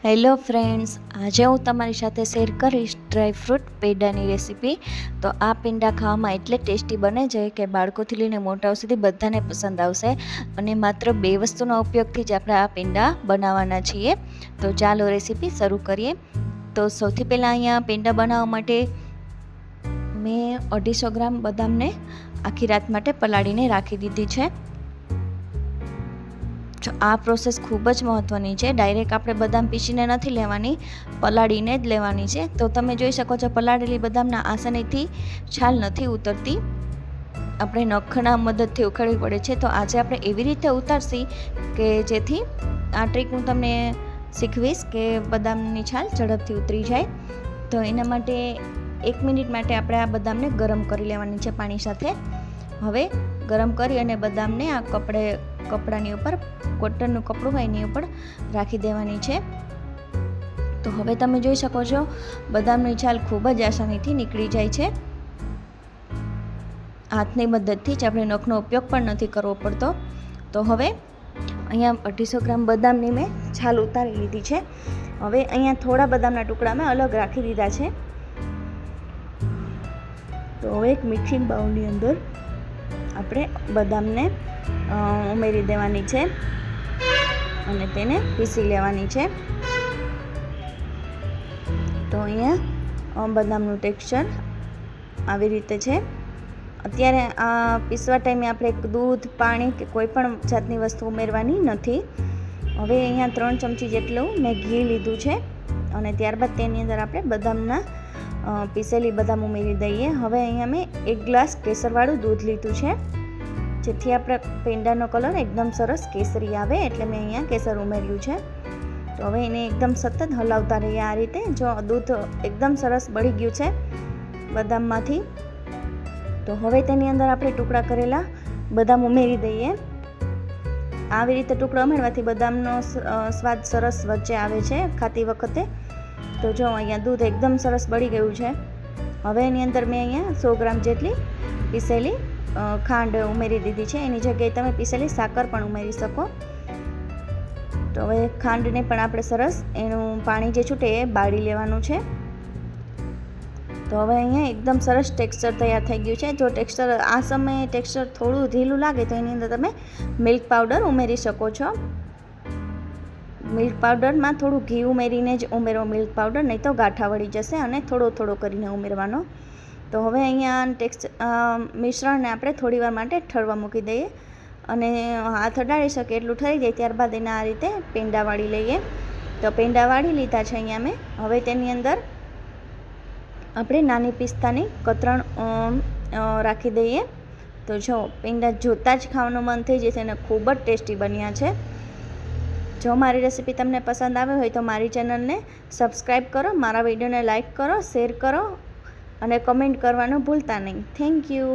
Hello friends, આજે હું તમારી સાથે શેર કરીશ ડ્રાયફ્રૂટ પેંડાની રેસીપી. તો આ પેંડા ખાવામાં એટલે ટેસ્ટી બને છે કે બાળકોથી લઈને મોટાઓ સુધી બધાને પસંદ આવશે. અને માત્ર 2 વસ્તુના ઉપયોગથી જ આપણે આ પેંડા બનાવવાના છીએ. તો ચાલો રેસીપી શરૂ કરીએ. તો સૌથી પહેલાં અહીંયા પેંડા બનાવવા માટે મેં 250 ગ્રામ બદામને આખી રાત માટે પલાળીને રાખી દીધી છે. આ પ્રોસેસ ખૂબ જ મહત્ત્વની છે. ડાયરેક્ટ આપણે બદામ પીસીને નથી લેવાની, પલાળીને જ લેવાની છે. તો તમે જોઈ શકો છો પલાળેલી બદામના આસાનીથી છાલ નથી ઉતરતી, આપણે નખના મદદથી ઉખાડવી પડે છે. તો આજે આપણે એવી રીતે ઉતારશી કે જેથી આ ટ્રીક હું તમને શીખવીશ કે બદામની છાલ ઝડપથી ઉતરી જાય. તો એના માટે 1 મિનિટ માટે આપણે આ બદામને ગરમ કરી લેવાની છે પાણી સાથે. હવે ગરમ કરી અને બદામને આ કપડાની ઉપર, કોટનનું કપડું હોય એની ઉપર રાખી દેવાની છે. તો હવે તમે જોઈ શકો છો બદામની છાલ ખૂબ જ આસાનીથી નીકળી જાય છે. હાથની મદદથી જ, આપણે નખનો ઉપયોગ પણ નથી કરવો પડતો. તો હવે અહીંયા 250 ગ્રામ બદામની મેં છાલ ઉતારી લીધી છે. હવે અહીંયા થોડા બદામના ટુકડા મેં અલગ રાખી દીધા છે. તો હવે એક મિક્સિંગ બાઉલની અંદર આપણે બદામને ઉમેરી દેવાની છે અને તેને પીસી લેવાની છે. તો અહીંયા બદામનું ટેક્સચર આવી રીતે છે. અત્યારે આ પીસવા ટાઈમે આપણે દૂધ, પાણી કે કોઈ પણ જાતની વસ્તુ ઉમેરવાની નથી. હવે અહીંયા 3 ચમચી જેટલું મેં ઘી લીધું છે અને ત્યારબાદ તેની અંદર આપણે બદામના પીસેલી બદામ ઉમેરી દઈએ. હવે અહીંયા મેં 1 ગ્લાસ કેસરવાળું દૂધ લીધું છે, જેથી આપણે પેંડાનો કલર એકદમ સરસ કેસરી આવે, એટલે મેં અહીંયા કેસર ઉમેર્યું છે. તો હવે એને એકદમ સતત હલાવતા રહીએ આ રીતે. જો દૂધ એકદમ સરસ બળી ગયું છે બદામમાંથી, તો હવે તેની અંદર આપણે ટુકડા કરેલા બદામ ઉમેરી દઈએ. આવી રીતે ટુકડા ઉમેરવાથી બદામનો સ્વાદ સરસ વચ્ચે આવે છે ખાતી વખતે. તો જો અહીંયા દૂધ એકદમ સરસ બળી ગયું છે. હવે એની અંદર મેં અહીંયા 100 ગ્રામ જેટલી પીસેલી ખાંડ ઉમેરી દીધી છે. એની જગ્યાએ તમે પીસેલી સાકર પણ ઉમેરી શકો. તો હવે ખાંડને પણ આપણે સરસ એનું પાણી જે છૂટે એ બાળી લેવાનું છે. તો હવે અહીંયા એકદમ સરસ ટેક્સચર તૈયાર થઈ ગયું છે. જો આ સમયે ટેક્સચર થોડું ઢીલું લાગે તો એની અંદર તમે મિલ્ક પાવડર ઉમેરી શકો છો. મિલ્ક પાવડરમાં થોડું ઘી ઉમેરીને જ ઉમેરો મિલ્ક પાવડર, નહીં તો ગાંઠા વળી જશે, અને થોડો થોડો કરીને ઉમેરવાનો. તો હવે અહીંયા મિશ્રણને આપણે થોડીવાર માટે ઠરવા મૂકી દઈએ અને હાથ અડાડી શકે એટલું ઠરી જાય ત્યારબાદ એને આ રીતે પેંડા વાળી લઈએ. તો પેંડા વાળી લીધા છે અહીંયા મેં. હવે તેની અંદર આપણે નાની પિસ્તાની કતરણ રાખી દઈએ. તો જો પેંડા જોતાં જ ખાવાનું મન થઈ જશે અને ખૂબ જ ટેસ્ટી બન્યા છે. જો મારી રેસીપી તમને પસંદ આવી હોય તો મારી ચેનલને સબસ્ક્રાઈબ કરો, મારા વિડીયોને લાઈક કરો, શેર કરો અને કમેન્ટ કરવાનું ભૂલતા નહીં. Thank you.